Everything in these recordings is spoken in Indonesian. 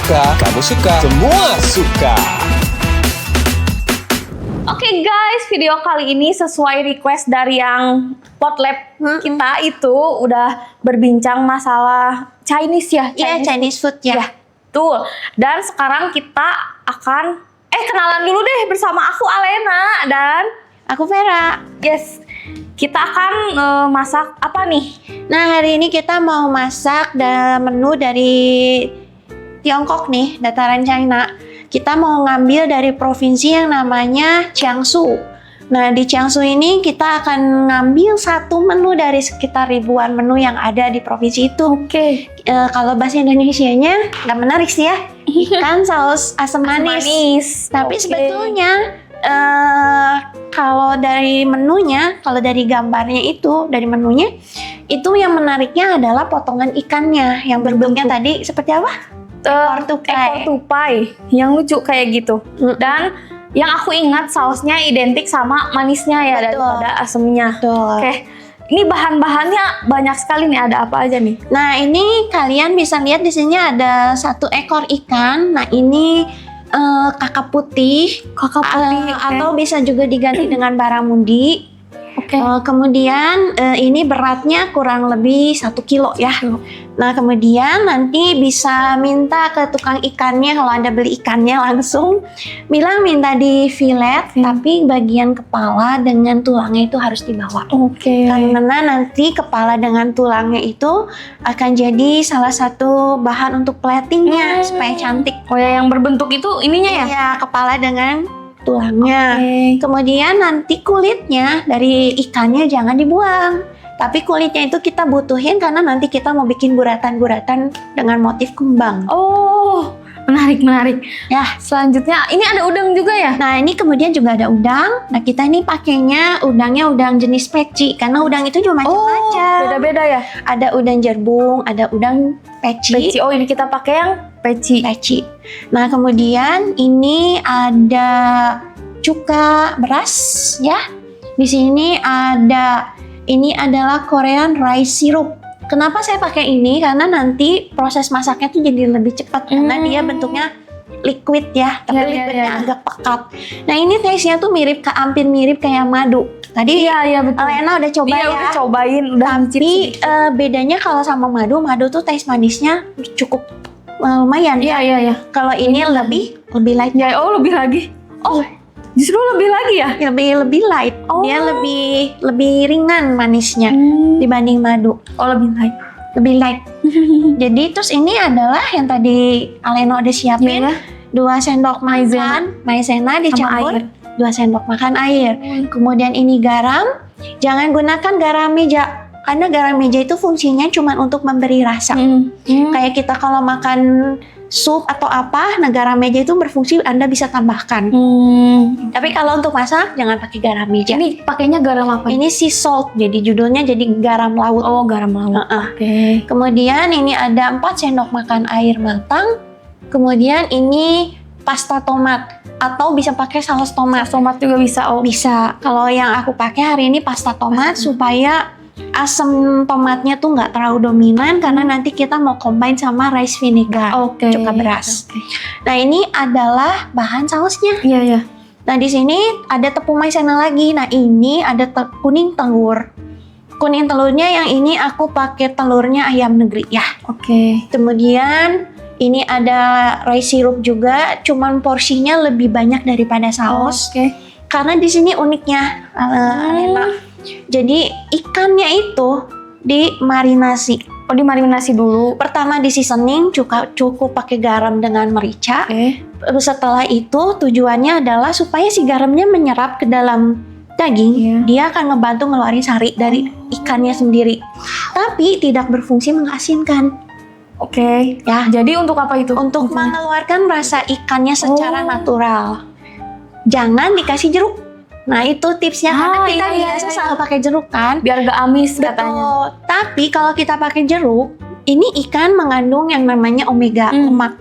suka, kamu suka, semua suka. Oke guys, video kali ini sesuai request dari yang Podlab kita itu udah berbincang masalah Chinese ya. Iya, Chinese food ya. Betul. Dan sekarang kita akan kenalan dulu deh bersama aku Alena dan Aku Vera. yes, kita akan masak apa nih? Nah, hari ini kita mau masak menu dari Tiongkok nih, dataran China. Kita mau ngambil dari provinsi yang namanya Jiangsu. Nah, di Jiangsu ini kita akan ngambil satu menu dari sekitar ribuan menu yang ada di provinsi itu. Oke. Kalau bahasa Indonesianya nggak menarik sih ya. Ikan saus asam manis. Tapi Oke. sebetulnya kalau dari menunya, kalau dari gambarnya itu, dari menunya, itu yang menariknya adalah potongan ikannya yang berbentuknya tadi seperti apa? Ekor tupai. Yang lucu kayak gitu. Dan yang aku ingat sausnya identik sama manisnya ya. Betul. Daripada asemnya. Betul. Oke, ini bahan-bahannya banyak sekali nih. Ada apa aja nih? Nah, ini kalian bisa lihat di sini ada 1 ekor ikan. Nah, ini kakap putih, Kakap putih, oke. atau bisa juga diganti dengan baramundi. Oke. Kemudian ini beratnya kurang lebih 1 kilo ya. Nah, kemudian nanti bisa minta ke tukang ikannya, kalau Anda beli ikannya langsung bilang minta di fillet, tapi bagian kepala dengan tulangnya itu harus dibawa. Oke. Karena nanti kepala dengan tulangnya itu akan jadi salah satu bahan untuk platingnya supaya cantik. Oh ya, yang berbentuk itu ininya ya? Iya, kepala dengan tulangnya. Oke. Kemudian nanti kulitnya dari ikannya jangan dibuang. Tapi kulitnya itu kita butuhin karena nanti kita mau bikin guratan-guratan dengan motif kembang. Oh, menarik. Ya, Selanjutnya, ini ada udang juga ya? nah ini kemudian juga ada udang. Nah, kita ini pakainya udangnya udang jenis peci karena udang itu juga macam-macam. Beda-beda ya? Ada udang jerbung, ada udang peci. Peci. Oh, ini kita pakai yang peci. Peci. Nah, kemudian ini ada cuka beras ya. Di sini ini adalah Korean rice syrup. Kenapa saya pakai ini? Karena nanti proses masaknya tuh jadi lebih cepat karena dia bentuknya liquid ya, tapi liquidnya agak pekat. Nah, ini taste-nya tuh hampir mirip kayak madu. Tadi Iya, betul. Alena udah coba ya. Udah cobain, udah mencicipi. Tapi bedanya kalau sama madu tuh taste manisnya cukup lumayan. Iya. Kalau ini lebih light. Ya, lebih lagi. Oh, justru lebih lagi ya? Lebih light. Oh. Dia lebih ringan manisnya dibanding madu. Oh, lebih light. Lebih light. Jadi terus ini adalah yang tadi Alena udah siapin. Iya. 2 sendok makan maizena dicampur 2 sendok makan air. Kemudian ini garam. Jangan gunakan garam meja. Karena garam meja itu fungsinya cuma untuk memberi rasa. Kayak kita kalau makan sup atau apa, nah garam meja itu berfungsi Anda bisa tambahkan. Tapi kalau untuk masak jangan pakai garam meja. Ini pakainya garam apa? Ini sea salt, jadi judulnya jadi garam laut. Oh, garam laut. Oke. Kemudian ini ada 4 sendok makan air matang. Kemudian ini pasta tomat atau bisa pakai saus tomat. Tomat juga bisa. Oh, Bisa. Kalau yang aku pakai hari ini pasta tomat supaya asam tomatnya tuh nggak terlalu dominan karena nanti kita mau combine sama rice vinegar, Oke. cuka beras. Oke. Nah, ini adalah bahan sausnya. Iya. Nah, di sini ada tepung maizena lagi. Nah, ini ada kuning telur. Kuning telurnya yang ini aku pakai telurnya ayam negeri ya. Oke. Kemudian ini ada rice syrup juga, cuman porsinya lebih banyak daripada saus. Oke. Karena di sini uniknya, Alena. Jadi ikannya itu dimarinasi. Oh, dimarinasi dulu. Pertama di seasoning, cukup pakai garam dengan merica. Oke. Setelah itu tujuannya adalah supaya si garamnya menyerap ke dalam daging. Iya. Dia akan ngebantu ngeluarin sari dari ikannya sendiri. Tapi tidak berfungsi mengasinkan. Oke. Ya. Jadi untuk apa itu? Untuk mengeluarkan rasa ikannya secara natural. Jangan dikasih jeruk. Nah, itu tipsnya karena kita biasa selalu pakai jeruk kan. Biar gak amis katanya. Betul. Tapi kalau kita pakai jeruk, ini ikan mengandung yang namanya omega lemak.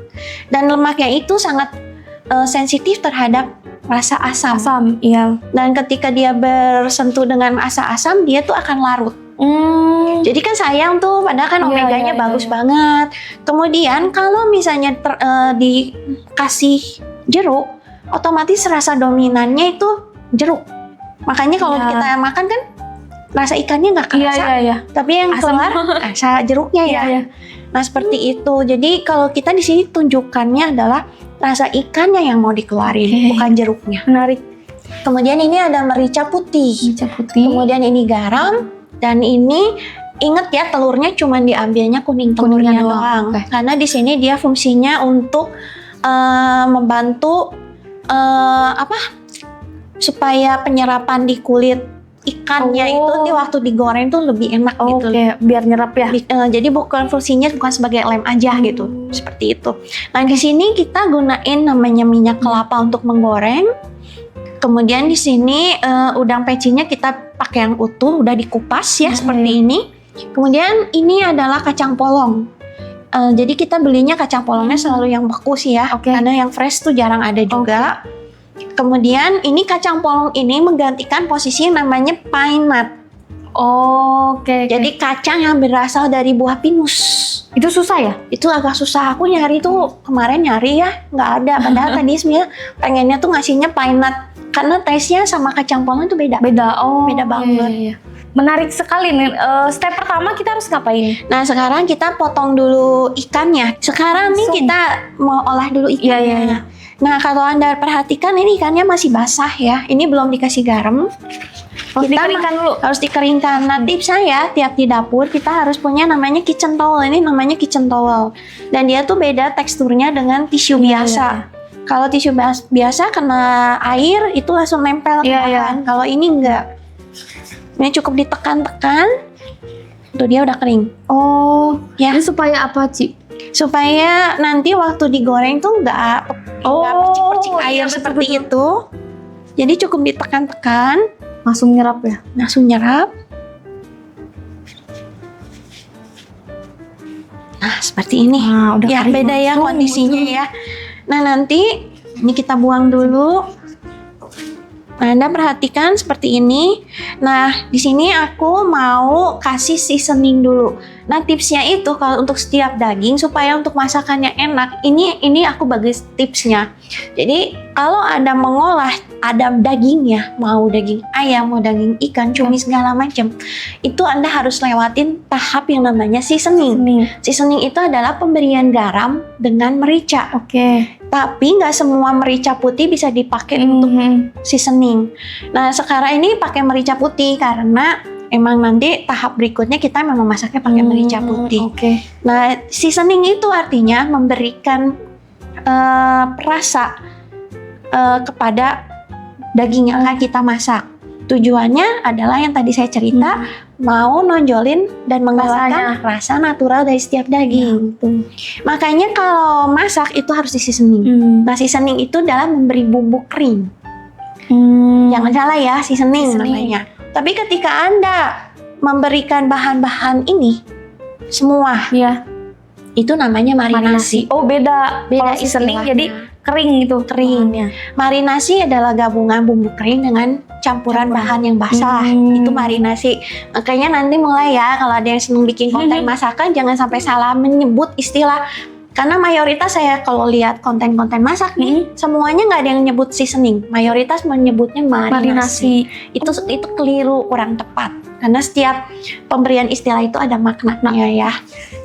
Dan lemaknya itu sangat sensitif terhadap rasa asam. Iya. Dan ketika dia bersentuh dengan rasa asam, dia tuh akan larut. Jadi kan sayang tuh, padahal kan Iya, omeganya iya, bagus iya. banget. Kemudian kalau misalnya dikasih jeruk, otomatis rasa dominannya itu jeruk. Makanya kalau Iya. kita makan kan rasa ikannya nggak Iya, kerasa, iya, iya. tapi yang Asam. keluar rasa jeruknya ya. Iya, iya. Nah seperti itu. Jadi kalau kita di sini tunjukkannya adalah rasa ikannya yang mau dikeluarin, Oke. bukan jeruknya. Menarik. Kemudian ini ada merica putih. Merica putih. Kemudian ini garam, dan ini inget ya, telurnya cuma diambilnya kuning telurnya Kuningnya doang. doang. Oke. Karena di sini dia fungsinya untuk membantu supaya penyerapan di kulit ikannya itu di waktu digoreng tuh lebih enak gitu. Oke, biar nyerap ya. Jadi fungsinya bukan sebagai lem aja gitu, seperti itu. Nah di sini kita gunain namanya minyak kelapa untuk menggoreng. Kemudian di sini udang pecinya kita pakai yang utuh, udah dikupas ya seperti ini. Kemudian ini adalah kacang polong. Jadi kita belinya kacang polongnya selalu yang beku sih ya, karena yang fresh tuh jarang ada juga. Kemudian ini kacang polong ini menggantikan posisi yang namanya pine nut. Oke. Jadi kacang yang berasal dari buah pinus. Itu susah ya? Itu agak susah, aku nyari tuh kemarin nyari ya nggak ada. Padahal tadi sebenarnya pengennya tuh ngasihnya pine nut karena taste-nya sama kacang polong itu beda. Beda. Beda banget. Iya. Menarik sekali nih. Step pertama kita harus ngapain? Nah sekarang kita potong dulu ikannya. Sekarang nih kita mau olah dulu ikannya. Iya. Nah kalau Anda perhatikan ini ikannya masih basah ya. Ini belum dikasih garam. Harus dikeringkan dulu. Harus dikeringkan. Nah tips saya tiap di dapur kita harus punya namanya kitchen towel. Ini namanya kitchen towel. Dan dia tuh beda teksturnya dengan tisu biasa. Kalau tisu biasa kena air itu langsung nempel ke bahan. Kalau ini enggak. Ini cukup ditekan-tekan. Tuh dia udah kering. Oh, ya. Ini supaya apa, Ci? Supaya nanti waktu digoreng tuh nggak percik-percik air seperti itu. Jadi cukup ditekan-tekan, langsung nyerap ya. Langsung nyerap. Nah seperti ini. Nah, udah ya kering beda ya kondisinya ya. Nah nanti ini kita buang dulu. Nah, Anda perhatikan seperti ini. Nah, di sini aku mau kasih seasoning dulu. Nah, tipsnya itu kalau untuk setiap daging supaya untuk masakannya enak, ini aku bagi tipsnya. Jadi, kalau Anda mengolah ada dagingnya, mau daging ayam, mau daging ikan, cumi segala macam, itu Anda harus lewatin tahap yang namanya seasoning. Seasoning itu adalah pemberian garam dengan merica. Oke. Tapi nggak semua merica putih bisa dipakai untuk seasoning. Nah sekarang ini pakai merica putih karena emang nanti tahap berikutnya kita memang masaknya pakai merica putih. Oke. Nah seasoning itu artinya memberikan rasa kepada daging yang akan kita masak. Tujuannya adalah yang tadi saya cerita, mau nonjolin dan mengeluarkan rasa natural dari setiap daging. Makanya kalau masak itu harus di seasoning. Nah seasoning itu adalah memberi bumbu kering. Jangan salah ya, seasoning namanya. Tapi ketika Anda memberikan bahan-bahan ini semua, itu namanya marinasi. Oh beda. Kalau seasoning jadi kering itu. Kering. Marinasi adalah gabungan bumbu kering dengan campuran bahan yang basah. Itu marinasi. Makanya nanti mulai ya kalau ada yang senang bikin konten masakan jangan sampai salah menyebut istilah. Karena mayoritas saya kalau lihat konten-konten masak nih semuanya nggak ada yang nyebut seasoning. Mayoritas menyebutnya marinasi. Itu keliru, kurang tepat. Karena setiap pemberian istilah itu ada maknanya ya.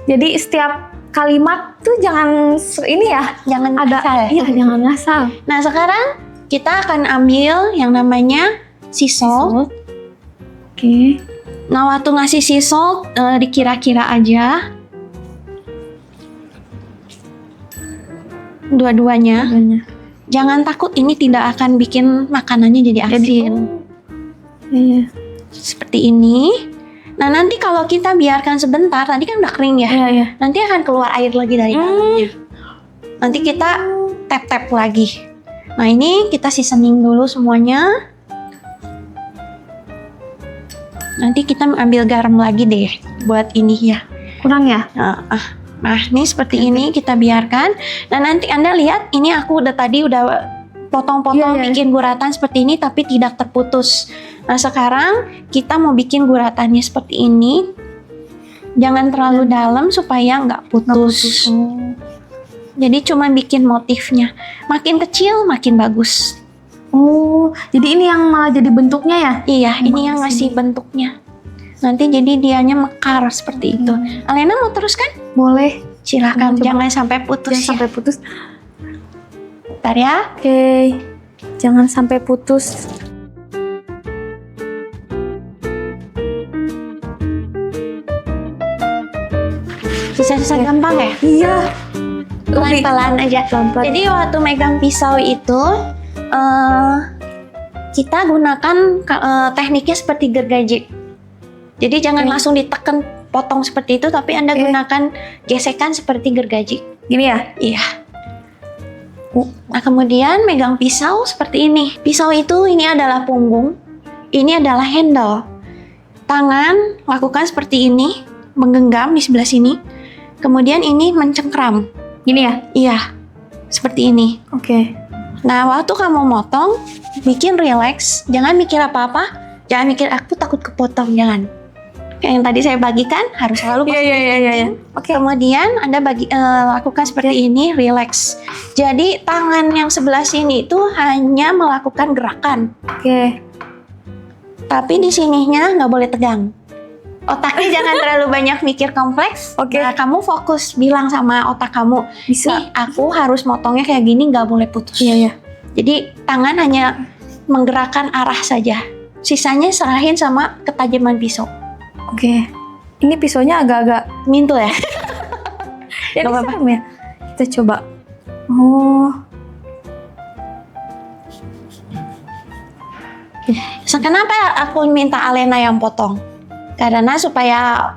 Jadi setiap kalimat tuh jangan ini ya, jangan ada asal. Iya, jangan asal. Nah, sekarang kita akan ambil yang namanya sea salt. Oke. Nah, waktu ngasih sea salt dikira-kira aja. Dua-duanya. Jangan takut ini tidak akan bikin makanannya jadi asin. Iya. Seperti ini. Nah nanti kalau kita biarkan sebentar, tadi kan udah kering ya, nanti akan keluar air lagi dari dalamnya. Nanti kita tap-tap lagi. Nah ini kita seasoning dulu semuanya. Nanti kita ambil garam lagi deh buat ini ya. Kurang ya? Nah ini seperti ini kita biarkan. Nah nanti Anda lihat ini aku tadi udah potong-potong bikin guratan seperti ini tapi tidak terputus. Nah sekarang kita mau bikin guratannya seperti ini. Jangan terlalu dalam supaya nggak putus. Jadi cuma bikin motifnya. Makin kecil makin bagus. Oh, jadi ini yang malah jadi bentuknya ya? Iya, ini yang ngasih bentuknya. Nanti jadi dianya mekar seperti itu. Alena mau terus kan? Boleh. Silakan, Coba. jangan sampai putus. Jangan sampai putus. Bentar ya. Oke. Jangan sampai putus. Sisa-sisa gampang ya? Iya. Pelan-pelan aja. Pelan-pelan. Jadi waktu megang pisau itu kita gunakan tekniknya seperti gergaji. Jadi jangan langsung ditekan potong seperti itu, tapi Anda gunakan gesekan seperti gergaji. Gini ya? Iya. Nah kemudian megang pisau seperti ini. Pisau itu ini adalah punggung, ini adalah handle. Tangan lakukan seperti ini, menggenggam di sebelah sini. Kemudian ini mencengkram. Gini ya? Iya, seperti ini. Oke. Nah, waktu kamu motong, bikin relax. Jangan mikir apa-apa. Jangan mikir aku takut kepotong, jangan. Kayak yang tadi saya bagikan, harus selalu Iya. Oke. Kemudian Anda lakukan seperti ini, relax. Jadi tangan yang sebelah sini itu hanya melakukan gerakan. Oke. Tapi di sininya nggak boleh tegang. Otaknya jangan terlalu banyak mikir kompleks. Oke. Nah, kamu fokus bilang sama otak kamu, Bisa. nih aku harus motongnya kayak gini, nggak boleh putus. Iya. Jadi tangan hanya menggerakkan arah saja. Sisanya serahin sama ketajaman pisau. Oke. Ini pisaunya agak-agak Mintul ya? jadi Gak apa-apa. serem ya. Kita coba. Oh. Kenapa aku minta Alena yang potong? Karena supaya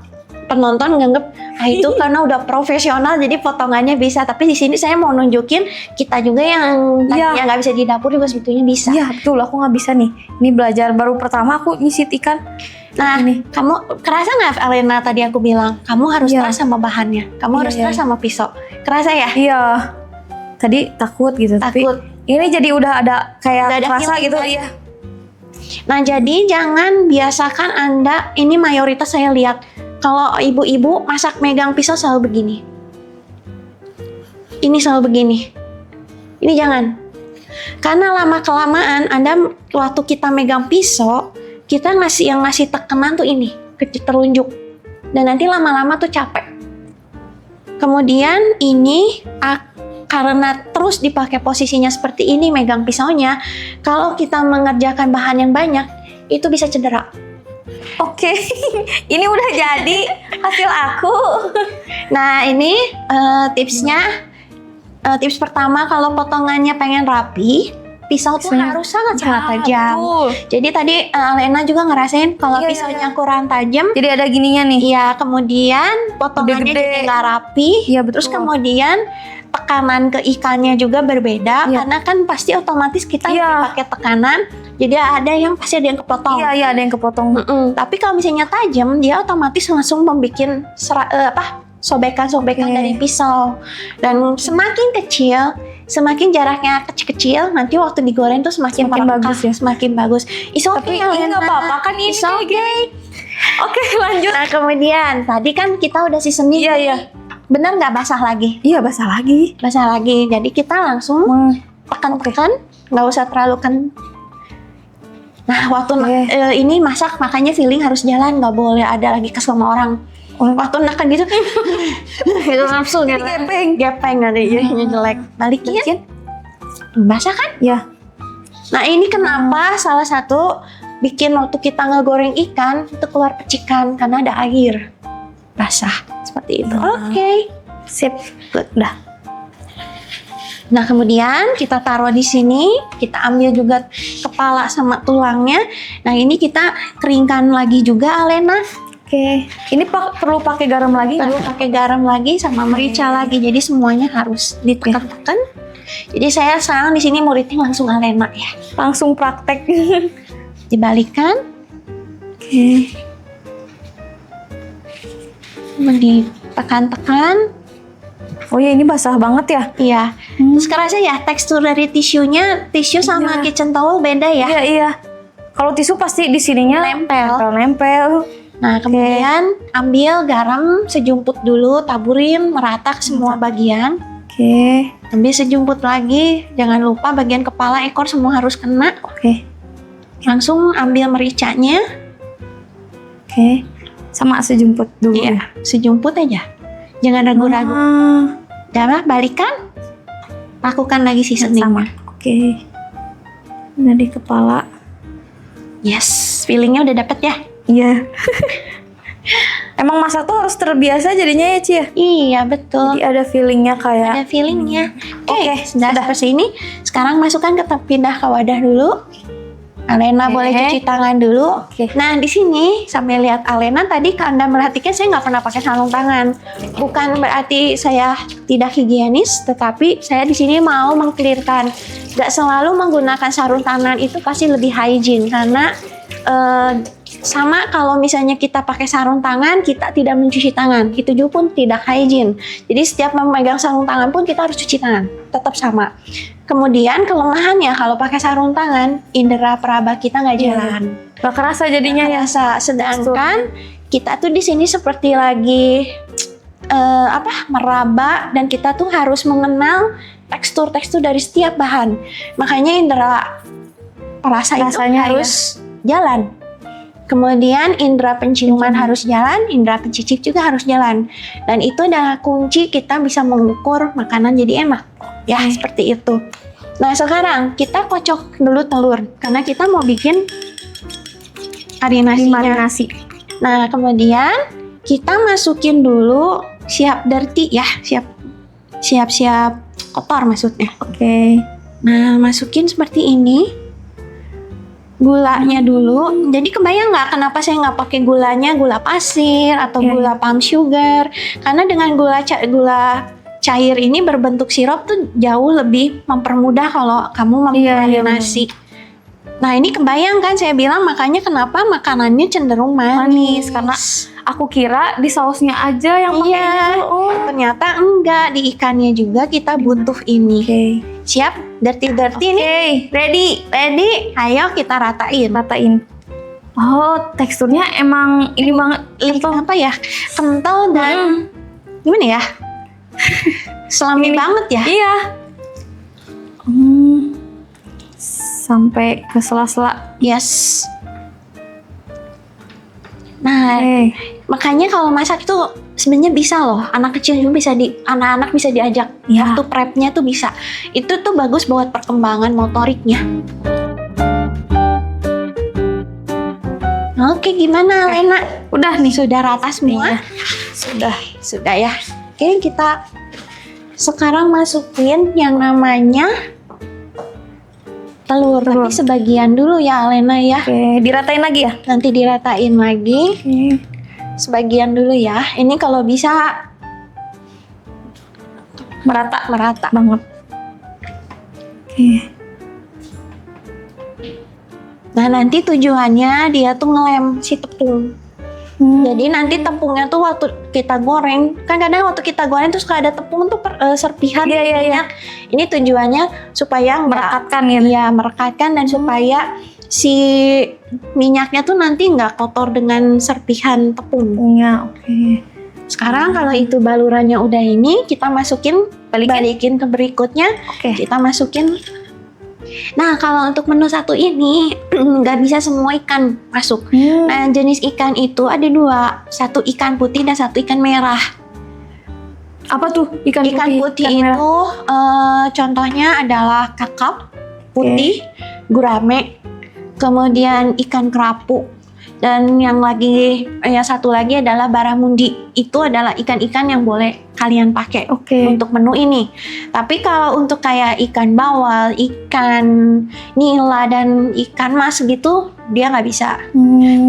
penonton nganggep itu karena udah profesional jadi potongannya bisa. Tapi di sini saya mau nunjukin kita juga yang tadinya nggak bisa di dapur juga sebetulnya bisa. Iya betul, aku nggak bisa nih. Ini belajar baru pertama aku nyisit ikan. Nah, Ini. kamu kerasa nggak Alena tadi aku bilang kamu harus Iya. trust sama bahannya, kamu Iya, harus iya. trust sama pisau. Kerasa ya? Iya. Tadi takut gitu. Takut. Tapi ini jadi udah ada kayak Udah ada rasa feeling gitu. kan? Iya. Nah, jadi jangan biasakan Anda, ini mayoritas saya lihat, kalau ibu-ibu masak megang pisau selalu begini. Ini selalu begini. Ini jangan. Karena lama-kelamaan Anda, waktu kita megang pisau, kita yang ngasih tekanan tuh ini, terunjuk. Dan nanti lama-lama tuh capek. Kemudian ini karena terus dipakai posisinya seperti ini megang pisaunya, kalau kita mengerjakan bahan yang banyak itu bisa cedera. Oke. Ini udah jadi hasil aku. Nah ini tipsnya, tips pertama kalau potongannya pengen rapi, pisau tuh Pisaunya- harus sangat-sangat Ya, tajam. betul. Jadi tadi Alena juga ngerasain kalau Iya, pisaunya kurang tajam. Jadi ada gininya nih. Iya, kemudian potongannya Gede-gede. jadi nggak rapi. Iya, betul. Terus kemudian tekanan ke ikannya juga berbeda, Iya. karena kan pasti otomatis kita Iya. lebih pakai tekanan. Jadi ada yang pasti ada yang kepotong. Iya, ada yang kepotong. Tapi kalau misalnya tajam, dia otomatis langsung membuat sobekan-sobekan Oke. dari pisau. Dan semakin kecil, semakin jaraknya kecil-kecil, nanti waktu digoreng tuh semakin Semakin merengkah, bagus ya? semakin bagus. It's Tapi okay, ini Alena. nggak apa-apa kan ini It's kayak okay. gini. Oke, lanjut. Nah kemudian tadi kan kita udah seasoning. Iya, nih. iya. Bener nggak basah lagi? Iya, basah lagi. Basah lagi. Jadi kita langsung tekan-tekan, nggak usah terlalu Nah waktu Oke. ini masak makanya feeling harus jalan, nggak boleh ada lagi kesel sama orang. Waktu makan gitu, gitu nafsu gitu. Gepeng ada jadinya jelek. Balikin. Basah kan? Ya. Nah ini kenapa salah satu bikin waktu kita ngegoreng ikan itu keluar percikan karena ada air basah seperti itu. Nah. Oke. Sip. Good, udah. Nah kemudian kita taruh di sini, kita ambil juga kepala sama tulangnya. Nah ini kita keringkan lagi juga Alena. Oke. Ini perlu pakai garam lagi nggak? Perlu pakai garam lagi sama merica lagi. Jadi semuanya harus ditekan-tekan. Jadi saya sekarang di sini muridnya langsung Alena ya. Langsung praktek. Dibalikkan, Oke. ditekan-tekan. Oh ya, ini basah banget ya? Iya. Terus kerasa ya tekstur dari tisu sama Iya. kitchen towel beda ya. Iya, iya. Kalau tisu pasti di sininya nempel. Nah, kemudian ambil garam sejumput dulu, taburin merata ke semua bagian. Oke. Ambil sejumput lagi, jangan lupa bagian kepala, ekor semua harus kena. Oke. Langsung ambil mericanya. Oke. Sama sejumput dulu. Iya, sejumput aja. Jangan ragu-ragu. Udah, balikan. Lakukan lagi sisanya. Oke. Nah, di kepala. Yes, feelingnya udah dapet ya? Iya. Emang masak tuh harus terbiasa jadinya ya, Ci ya? Iya, betul. Jadi ada feelingnya kayak. Ada feelingnya. Oke, sudah. sampai sini. Sekarang masukkan pindah ke wadah dulu. Alena boleh cuci tangan dulu. Oke. Nah, di sini sambil lihat Alena tadi Anda merhatikan saya nggak pernah pakai sarung tangan. Bukan berarti saya tidak higienis, tetapi saya di sini mau mengklirkan. Nggak selalu menggunakan sarung tangan itu pasti lebih hygiene karena sama kalau misalnya kita pakai sarung tangan, kita tidak mencuci tangan. Itu juga pun tidak hygiene. Jadi setiap memegang sarung tangan pun kita harus cuci tangan. Tetap sama. Kemudian kelemahannya kalau pakai sarung tangan, indera peraba kita nggak jalan. Gak kerasa jadinya ya. Kerasa. Sedangkan kita tuh di sini seperti lagi meraba dan kita tuh harus mengenal tekstur-tekstur dari setiap bahan. Makanya indera perasa itu harus jalan. Kemudian indera penciuman harus jalan, indera pencicip juga harus jalan. Dan itu adalah kunci kita bisa mengukur makanan jadi enak. Ya, seperti itu. Nah, sekarang kita kocok dulu telur karena kita mau bikin marinasi. Nah, kemudian kita masukin dulu siap dirty ya, siap kotor maksudnya. Oke. Nah, masukin seperti ini. Gulanya dulu. Jadi kebayang nggak kenapa saya nggak pakai gulanya gula pasir atau gula palm sugar? Karena dengan gula cair ini berbentuk sirup tuh jauh lebih mempermudah kalau kamu memarinasi. Nah, ini kebayang kan saya bilang makanya kenapa makanannya cenderung manis karena aku kira di sausnya aja yang pakai itu. Ternyata enggak, di ikannya juga kita butuh ini. Siap? Dirty nih. Ready? Ayo kita ratain. Oh, teksturnya emang ini banget. Apa ya? Kental dan gimana ya? Selami banget ya? Iya. Sampai ke sela-sela. Yes. Nah, makanya kalau masak itu sebenarnya bisa loh. Anak kecil juga anak-anak bisa diajak. Waktu prepnya tuh bisa. Itu tuh bagus buat perkembangan motoriknya. Oke, gimana Lena? Udah nih. Sudah rata semua? Sudah ya. Oke, kita sekarang masukin yang namanya telur. Tapi sebagian dulu ya Alena ya. Oke, diratain lagi ya? Nanti diratain lagi. Sebagian dulu ya. Ini kalau bisa merata banget. Oke. Nah, nanti tujuannya dia tuh ngelem si tepung. Jadi nanti tepungnya tuh waktu kita goreng, kan kadang waktu kita goreng tuh suka ada tepung tuh serpihan minyak. Ini tujuannya supaya merekatkan gitu. Iya, merekatkan dan supaya si minyaknya tuh nanti nggak kotor dengan serpihan tepungnya. Oke. Sekarang kalau itu balurannya udah ini, kita masukin balikin ke berikutnya. Kita masukin. Nah, kalau untuk menu satu ini nggak bisa semua ikan masuk. Nah, jenis ikan itu ada dua, satu ikan putih dan satu ikan merah. Apa tuh ikan putih itu contohnya adalah kakap putih, gurame, kemudian ikan kerapu, dan yang satu lagi adalah baramundi. Itu adalah ikan-ikan yang boleh kalian pakai untuk menu ini. Tapi kalau untuk kayak ikan bawal, ikan nila dan ikan mas gitu, dia nggak bisa.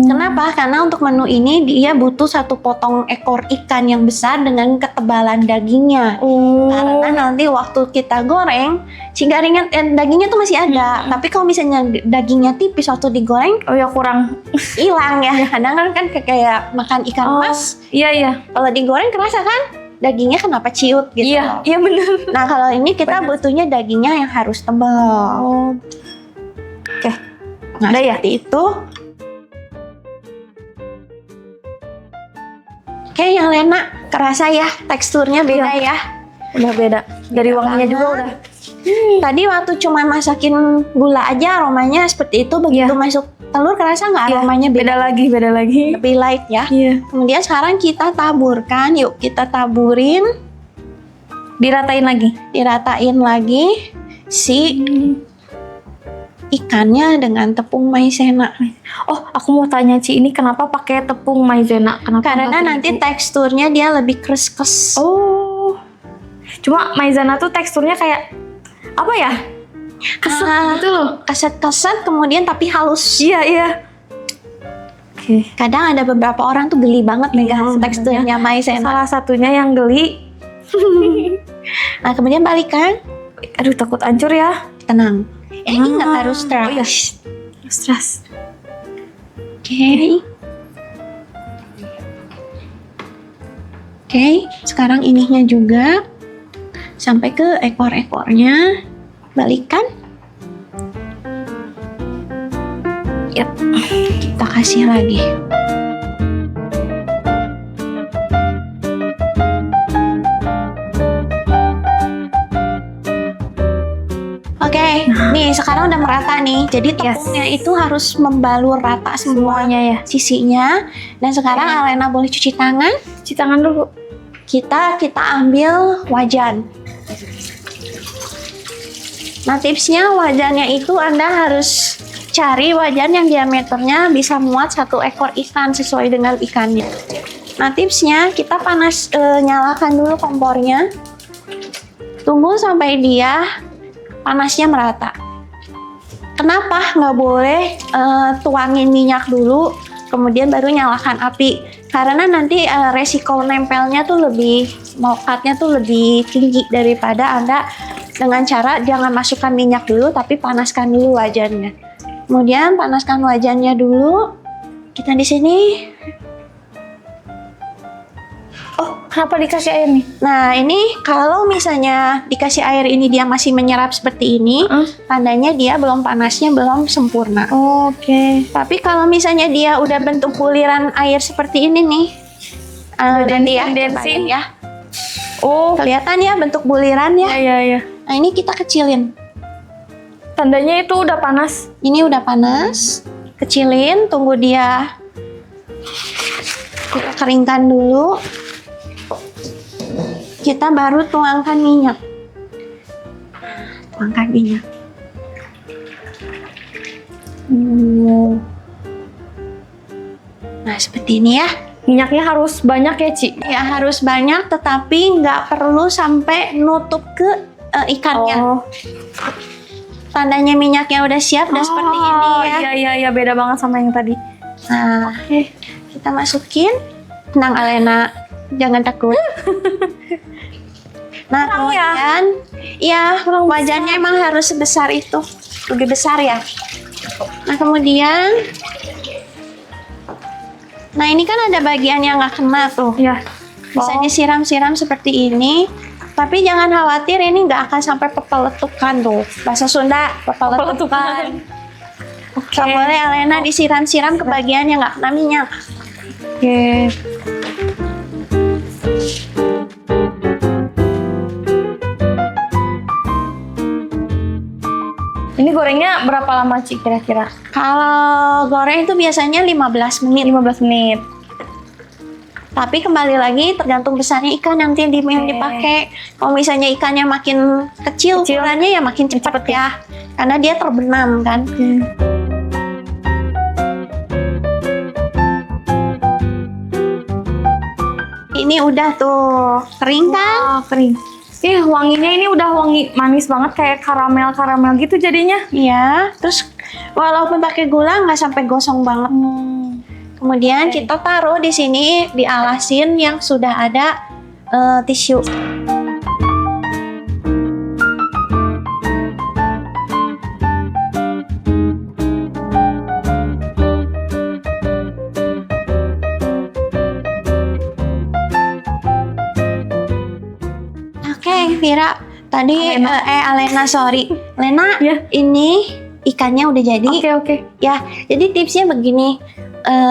Kenapa? Karena untuk menu ini dia butuh satu potong ekor ikan yang besar dengan ketebalan dagingnya. Karena nanti waktu kita goreng, si garingan dagingnya tuh masih ada. Tapi kalau misalnya dagingnya tipis waktu digoreng, kurang hilang ya. Kadang kan kayak makan ikan mas. Iya. Kalau digoreng kerasa kan? Dagingnya kenapa ciut gitu. Iya benar. Nah, kalau ini kita butuhnya dagingnya yang harus tebal. Nah, Udah ya? seperti itu. Oke, yang Lena kerasa ya teksturnya beda ya. Udah beda. Dari Beda wanginya banget. juga udah. Tadi waktu cuma masakin gula aja aromanya seperti itu, begitu Iya. masuk telur kerasa nggak Iya, aromanya beda, beda lagi. lebih light ya. Iya. Kemudian sekarang kita taburkan, yuk kita taburin, Diratain lagi. diratain lagi si ikannya dengan tepung maizena. Oh, aku mau tanya Ci, ini kenapa pakai tepung maizena? Kenapa Karena nggak nanti terigu? teksturnya dia lebih kres-kres. Oh. Cuma maizena tuh teksturnya kayak apa ya? Keset Ah, gitu loh. keset-keset kemudian tapi halus. Iya, iya. Oke. Kadang ada beberapa orang tuh geli banget megang teksturnya maizena. Salah satunya yang geli. Nah, kemudian balikan, Aduh, takut hancur ya. tenang. Ingat harus Oh iya. terus. Stres. Oke. Oke, sekarang ininya juga sampai ke ekor-ekornya. Balikan. Yap. Kita kasih lagi. Oke, nih sekarang udah merata nih. Jadi tepungnya itu harus membalur rata Semuanya ya. sisinya. Dan sekarang Alena boleh cuci tangan. Cuci tangan dulu. Kita ambil wajan. Nah, tipsnya wajannya itu Anda harus cari wajan yang diameternya bisa muat 1 ekor ikan sesuai dengan ikannya. Nah, tipsnya kita nyalakan dulu kompornya. Tunggu sampai dia panasnya merata. Kenapa nggak boleh tuangin minyak dulu, kemudian baru nyalakan api? Karena nanti resiko nempelnya tuh mokatnya tuh lebih tinggi daripada Anda dengan cara jangan masukkan minyak dulu, tapi panaskan dulu wajannya. Kemudian panaskan wajannya dulu. Kita di sini. Oh, kenapa dikasih air nih? Nah, ini kalau misalnya dikasih air ini dia masih menyerap seperti ini, tandanya dia belum panasnya belum sempurna. Oke. Tapi kalau misalnya dia udah bentuk buliran air seperti ini nih, dan dia kondensin. ya, Oh, kelihatan ya bentuk buliran ya. iya. Nah, ini kita kecilin. Tandanya itu udah panas. Ini udah panas, kecilin, tunggu dia. Kita keringkan dulu. Kita baru tuangkan minyak. Tuangkan minyak. Nah, seperti ini ya. Minyaknya harus banyak ya, Ci? Ya, harus banyak, tetapi nggak perlu sampai nutup ke ikannya. Oh. Tandanya minyaknya udah siap, udah seperti ini ya. Iya, beda banget sama yang tadi. Nah, kita masukin. Tenang Alena, jangan takut. Nah, Kurang ya? kemudian, ya wajannya emang harus sebesar itu, lebih besar ya. Nah, kemudian, nah ini kan ada bagian yang nggak kena tuh. Iya. Bisa disiram-siram seperti ini. Tapi jangan khawatir, ini nggak akan sampai pepeletukan tuh. Bahasa Sunda, pepeletukan. Oke. Nggak boleh Alena disiram-siram ke bagian yang nggak kena minyak. Oke. Ini gorengnya berapa lama, Ci, kira-kira? Kalau goreng itu biasanya 15 menit. 15 menit. Tapi kembali lagi tergantung besarnya ikan nanti yang dipakai. Kalau misalnya ikannya makin kecil, ukurannya ya makin cepat ya. Karena dia terbenam kan. Ini udah tuh kering kan? Wah, kering. Wanginya ini udah wangi manis banget kayak karamel gitu jadinya. Iya. Terus walaupun pakai gula nggak sampai gosong banget. Kemudian kita taruh di sini, dialasin yang sudah ada tisu. Oke, Vira. Tadi Alena. Alena, sorry. Lena, Ya. ini ikannya udah jadi. Oke. Ya, jadi tipsnya begini.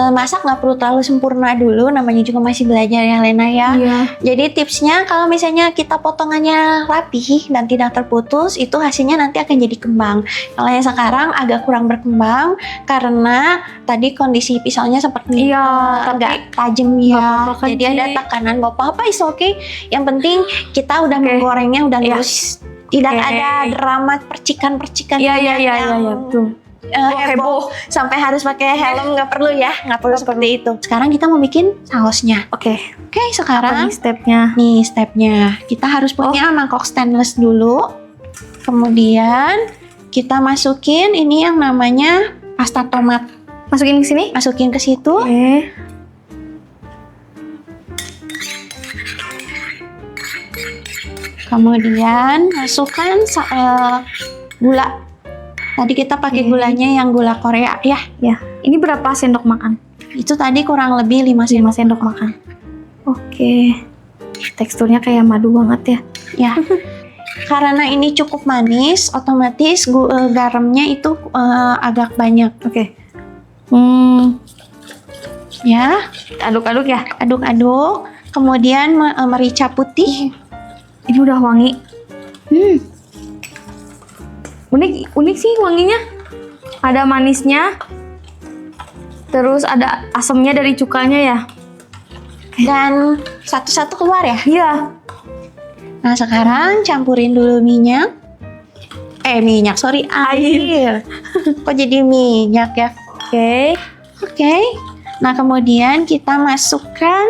Masak nggak perlu terlalu sempurna dulu, namanya juga masih belajar ya Lena ya. Iya. Jadi tipsnya kalau misalnya kita potongannya rapih dan tidak terputus, itu hasilnya nanti akan jadi kembang. Kalau yang sekarang agak kurang berkembang karena tadi kondisi pisaunya seperti Iya, agak tajam ya. apa-apa kan, Jadi ada Ci. tekanan, nggak apa-apa, is oke. Yang penting kita udah Oke. menggorengnya udah Iya. lurus. Tidak Oke. ada drama percikan-percikan Iya, yang betul. heboh sampai harus pakai helm, nggak perlu ya, nggak perlu seperti itu. Sekarang kita mau bikin sausnya. Oke. Oke, Apa sekarang nih stepnya? nih stepnya. Kita harus punya mangkok stainless dulu. Kemudian kita masukin ini yang namanya pasta tomat. Masukin ke sini? Masukin ke situ. Oke. Kemudian masukkan gula. Tadi kita pakai Oke. gulanya yang gula Korea ya. Ya. Ini berapa sendok makan? Itu tadi kurang lebih 5 5 sendok makan. Oke. Teksturnya kayak madu banget ya. ya. Karena ini cukup manis, otomatis garamnya itu agak banyak. Oke. Ya, Aduk-aduk ya. aduk-aduk. Kemudian merica putih. Ini udah wangi. Unik sih wanginya. Ada manisnya. Terus ada asamnya dari cukanya ya. Dan satu-satu keluar ya. Iya. Nah, sekarang campurin dulu minyak. Air. Kok jadi minyak ya? Oke. Oke. Nah, kemudian kita masukkan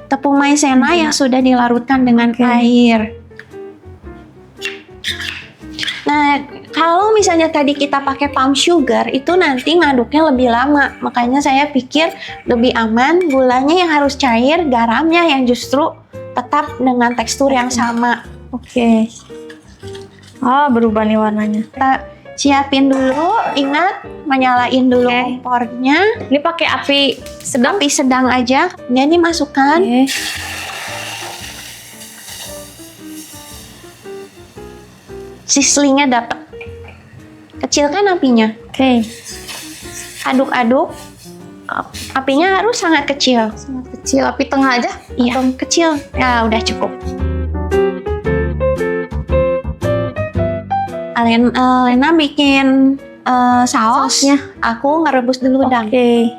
tepung maizena yang sudah dilarutkan dengan Oke. air. Nah, kalau misalnya tadi kita pakai palm sugar, itu nanti ngaduknya lebih lama. Makanya saya pikir lebih aman gulanya yang harus cair, garamnya yang justru tetap dengan tekstur yang sama. Oke. Berubah nih warnanya. Kita siapin dulu, ingat menyalain dulu Oke. kompornya. Ini pakai api sedang. Api sedang aja. Kemudian dimasukkan. Oke. Sizzlingnya dapat. Kecilkan apinya. Oke. Aduk-aduk. Apinya harus sangat kecil. Sangat kecil, api tengah aja. Iya, kecil. Ya, udah cukup. Lena bikin saus. Sausnya. Aku ngerebus dulu udang. Oke.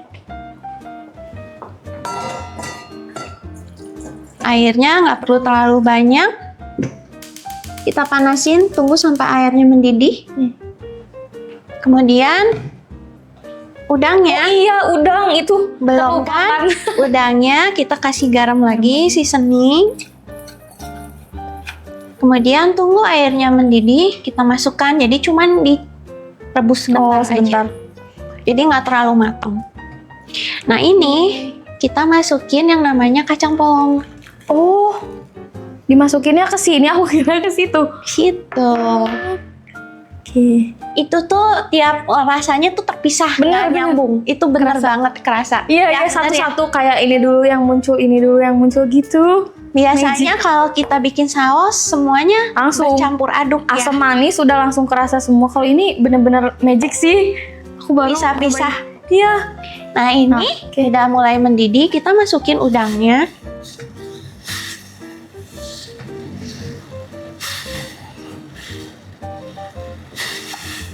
Airnya nggak perlu terlalu banyak. Kita panasin, tunggu sampai airnya mendidih. Kemudian udangnya. Iya, udang itu Belum kan? Udangnya kita kasih garam lagi, seasoning. Kemudian tunggu airnya mendidih, kita masukkan. Jadi cuman direbus sebentar sebentar. aja. Jadi nggak terlalu matang. Nah, ini kita masukin yang namanya kacang polong. Oh, dimasukinnya ke sini, aku kira ke situ. Gitu. Oke. Itu tuh tiap rasanya tuh terpisah, Benar, nggak nyambung. Itu bener Kerasa. banget kerasa. Iya, Ya, bener ya? satu-satu kayak ini dulu yang muncul, ini dulu yang muncul gitu. Biasanya kalau kita bikin saus semuanya Langsung bercampur aduk ya. asam manis udah langsung kerasa semua. Kalau ini bener-bener magic sih. Aku baru Pisah-pisah. nyobain. Iya. Nah, ini Nah, udah mulai mendidih, kita masukin udangnya.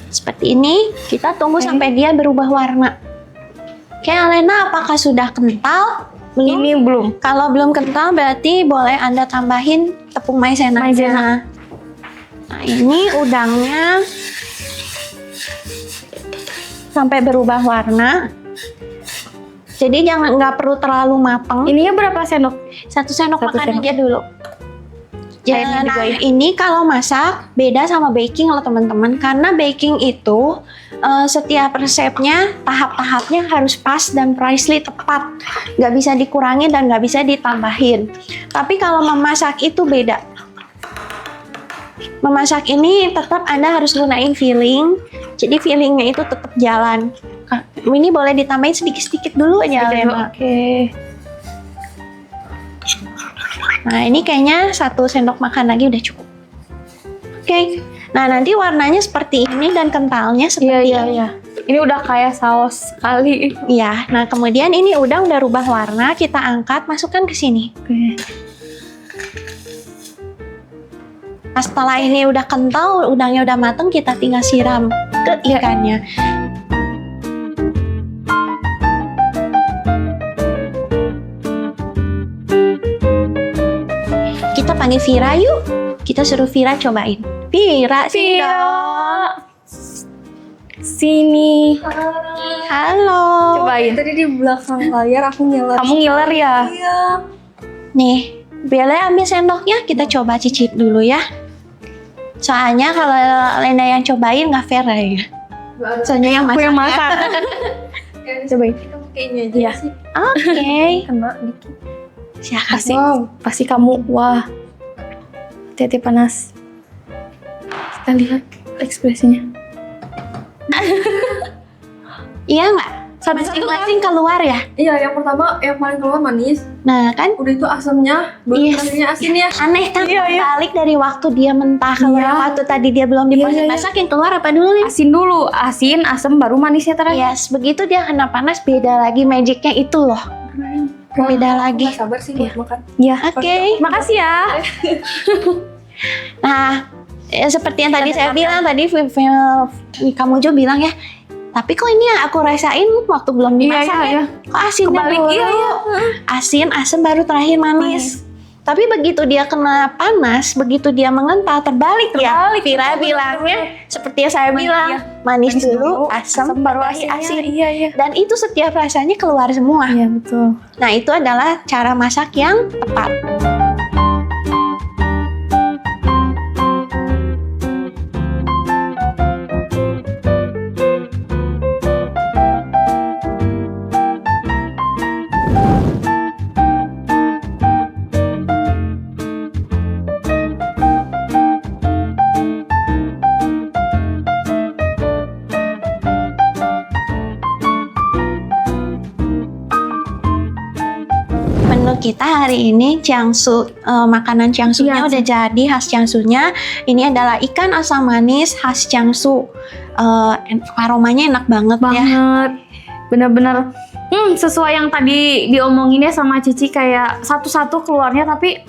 Seperti ini, kita tunggu Oke. sampai dia berubah warna. Oke, Alena, apakah sudah kental? Belum? Ini belum. Kalau belum kental berarti boleh Anda tambahin tepung maizena. Maizena. Nah, ini udangnya sampai berubah warna. Jadi nggak perlu terlalu matang. Ininya berapa sendok? 1 sendok Satu makan sendok. aja dulu. Airnya juga Nah, ya? ini kalau masak beda sama baking loh teman-teman. Karena baking itu setiap resepnya tahap-tahapnya harus pas dan precisely tepat. Nggak bisa dikurangi dan nggak bisa ditambahin. Tapi kalau memasak itu beda. Memasak ini tetap Anda harus gunain filling. Jadi fillingnya itu tetap jalan. Ini boleh ditambahin sedikit-sedikit dulu aja, Lena. Oke. Nah, ini kayaknya 1 sendok makan lagi udah cukup. Oke. Nah, nanti warnanya seperti ini dan kentalnya seperti ini. Iya. Ini udah kayak saus sekali. Iya. Nah, kemudian ini udang udah rubah warna, kita angkat, masukkan ke sini. Oke. Nah, setelah ini udah kental, udangnya udah mateng, kita tinggal siram ke ikannya. Kita panggil Vira yuk. Kita suruh Vira cobain. Vira, sini dong. Sini. Halo. Cobain. Tadi di belakang layar aku ngiler. Kamu ngiler ya? Iya. Nih, Bella ambil sendoknya, kita coba cicip dulu ya. Soalnya kalau Lenda yang cobain nggak fair ya. Soalnya yang Aku masak. yang masak. Cobain. Kita pakai ini aja Iya. sih. Oke. Kena dikit. Silakan. Pasti, pasti kamu. Wah. Hati-hati panas. Kita lihat ekspresinya. Iya nggak? Masing-masing keluar ya. Iya, yang pertama yang paling keluar manis. Nah kan Udah itu asamnya, baru Yes. terakhirnya asin ya. aneh kan balik dari waktu dia mentah kalau Iya. yang waktu tadi dia belum Iya. dimasak yang keluar apa dulu nih? Asin dulu, asin, asam, baru manisnya terakhir. Yes, begitu dia kena panas beda lagi magicnya itu loh. Beda lagi. Gak sabar sih buat makan. Iya. Oke. Makasih ya. Nah, seperti yang tadi saya bilang tadi kamu juga bilang ya. Tapi kok ini yang aku rasain waktu belum dimasak ya? Kok asinnya Kebalik, dulu? iya. Asin, asam baru terakhir manis. Tapi begitu dia kena panas, begitu dia mengental terbalik ya. Vira bilangnya seperti yang saya bilang, manis dulu, asam, baru asin. Iya. Dan itu setiap rasanya keluar semua. Iya, betul. Nah, itu adalah cara masak yang tepat. Menu kita hari ini Jiangsu, makanan Jiangsunya Iya. udah jadi khas Jiangsunya. Ini adalah ikan asam manis khas Jiangsu. Aromanya enak banget, ya. Banget. Bener-bener sesuai yang tadi diomonginnya sama Cici, kayak satu-satu keluarnya tapi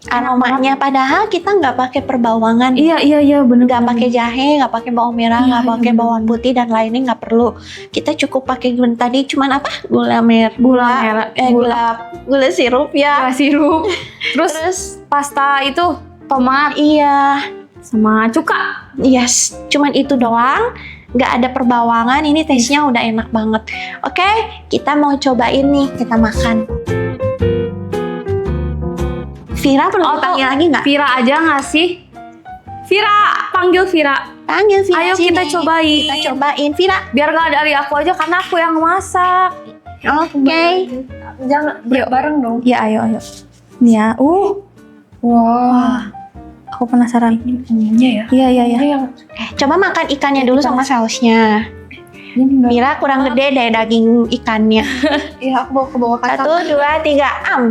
Aromanya padahal kita nggak pakai perbawangan. iya bener. Nggak pakai jahe, nggak pakai bawang merah, Iya, nggak iya, pakai bener. bawang putih dan lainnya nggak perlu. Kita cukup pakai tadi cuman apa? Gula merah, Gula merah, gula sirup ya. gula sirup. Terus Terus pasta itu tomat iya, sama cuka. yes, cuman itu doang. Nggak ada perbawangan. Ini taste-nya udah enak banget. Oke, kita mau cobain nih, kita makan. Vira perlu dipanggil lagi nggak? Vira aja nggak sih? Vira, panggil Vira. Panggil Vira. Ayo sini. kita cobain. Kita cobain Vira. Biar nggak dari aku aja karena aku yang masak. Oke. Jangan bareng dong. Ya ayo. Nih ya. Wah. Aku penasaran. Ininya ya. Iya. Coba makan ikannya dulu sama sausnya. Ini enggak. Mira kurang gede deh daging ikannya. Iya, aku bawa ke bawah kacang. 1, 2, 3, am.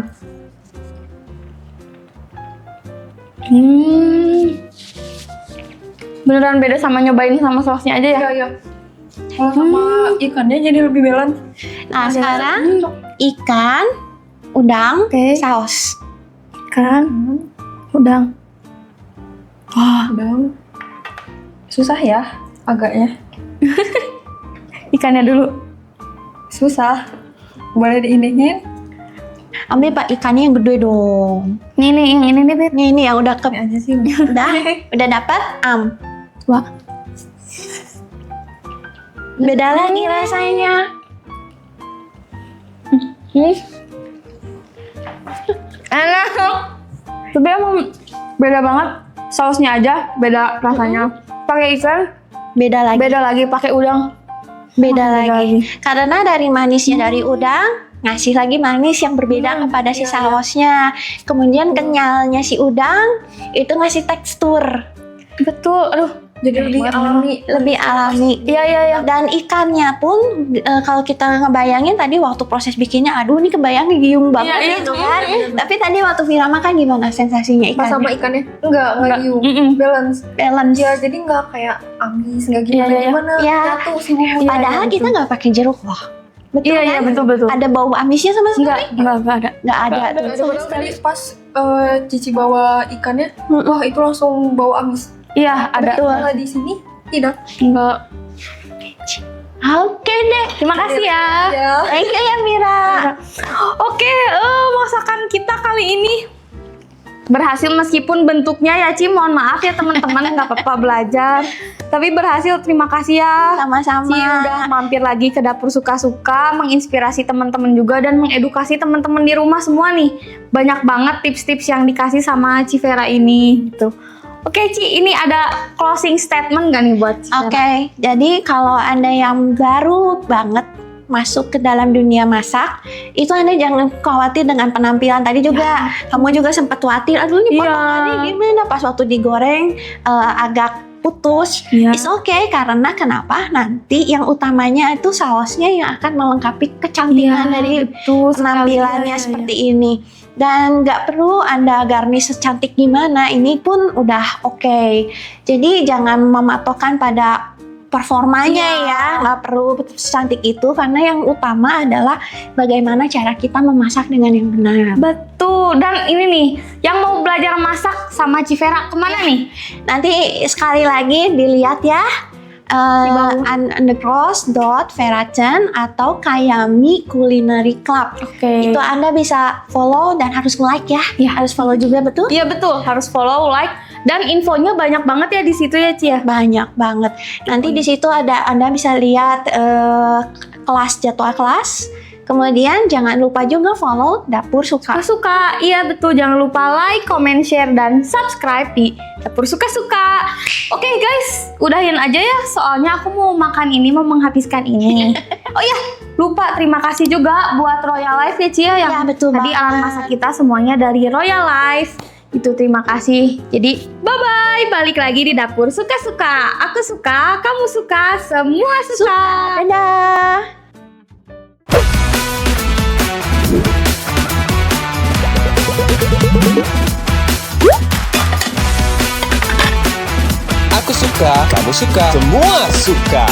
Beneran beda sama nyobain sama sausnya aja ya. Iya. Kalau sama ikannya jadi lebih belan. Nah, sekarang ikan, udang, Oke. saus. Kan, udang. Udah. Susah ya agaknya. Ikannya dulu. Susah. Boleh diiniin? Ambil pak ikannya yang gede dong. Nih yang ini nih, Bet. Ini yang udah ke Ini aja sih. udah dapat am. Wah. Beda lagi rasanya. Enak. Tapi emang beda banget. Sausnya aja beda rasanya. Pakai ikan Beda lagi. beda lagi, pakai udang Beda beda lagi. Karena dari manisnya dari udang ngasih lagi manis yang berbeda kepada si sausnya. Kemudian kenyalnya si udang itu ngasih tekstur. Betul. Aduh, Jadi lebih alami. lebih alami. Iya. Dan ikannya pun kalau kita ngebayangin tadi waktu proses bikinnya, aduh ini kebayang giung banget Iya, gitu kan. Tapi tadi waktu Vira makan gimana sensasinya Pas sama ikannya? ikannya enggak giung. Balance. Balance. Ya jadi enggak kayak amis, enggak Iya. gimana. Iya. Nyatu semua. Padahal kita nggak pakai jeruk loh. Betul Iya, kan? betul. Ada bau amisnya sama sekali? Enggak ada. Nggak ada. Ada tuh. padahal tadi pas Cici bawa ikannya, wah itu langsung bau amis. Iya, ada. Betul. Malah di sini tidak. Enggak. Oke deh. Terima kasih ya. Ya. Thank you ya Mira. Oke, masakan kita kali ini berhasil meskipun bentuknya ya Ci, mohon maaf ya teman-teman, nggak apa-apa belajar. Tapi berhasil, terima kasih ya. Sama-sama. Ci udah mampir lagi ke Dapur Suka-Suka, menginspirasi teman-teman juga dan mengedukasi teman-teman di rumah semua nih. Banyak banget tips-tips yang dikasih sama Ci Vera ini gitu. Oke Ci, ini ada closing statement gak nih buat Ci Vera? Oke, jadi kalau Anda yang baru banget masuk ke dalam dunia masak, itu Anda jangan khawatir dengan penampilan. Tadi juga kamu juga sempat khawatir, aduh ini potongannya gimana pas waktu digoreng agak putus. Iya. It's okay, karena kenapa? Nanti yang utamanya itu sausnya yang akan melengkapi kecantikan dari betul penampilannya sekali. seperti ini. Dan nggak perlu Anda garnish secantik gimana, ini pun udah oke. Jadi jangan mematokkan pada performanya ya, nggak perlu secantik itu, karena yang utama adalah bagaimana cara kita memasak dengan yang benar. Betul, dan ini nih, yang mau belajar masak sama Ci Vera kemana nih? Nanti sekali lagi dilihat ya, @undercross.verachen atau Kayami Culinary Club. Oke. Itu Anda bisa follow dan harus like ya. Harus follow juga, betul? Iya betul, harus follow, like, dan infonya banyak banget ya di situ ya Ci ya. Banyak banget. Nanti di situ ada Anda bisa lihat kelas, jadwal kelas. Kemudian jangan lupa juga follow Dapur Suka. Suka, iya betul. Jangan lupa like, comment, share, dan subscribe di Dapur Suka-Suka. Oke guys, udahin aja ya. Soalnya aku mau makan ini, mau menghabiskan ini. Oh iya, lupa terima kasih juga buat Royal Life ya Cia, yang Ya, betul tadi banget. alat masak kita semuanya dari Royal Life. Itu terima kasih. Jadi bye-bye, balik lagi di Dapur Suka-Suka. Aku suka, kamu suka, semua suka. Dadah. Aku suka, kamu suka, semua suka.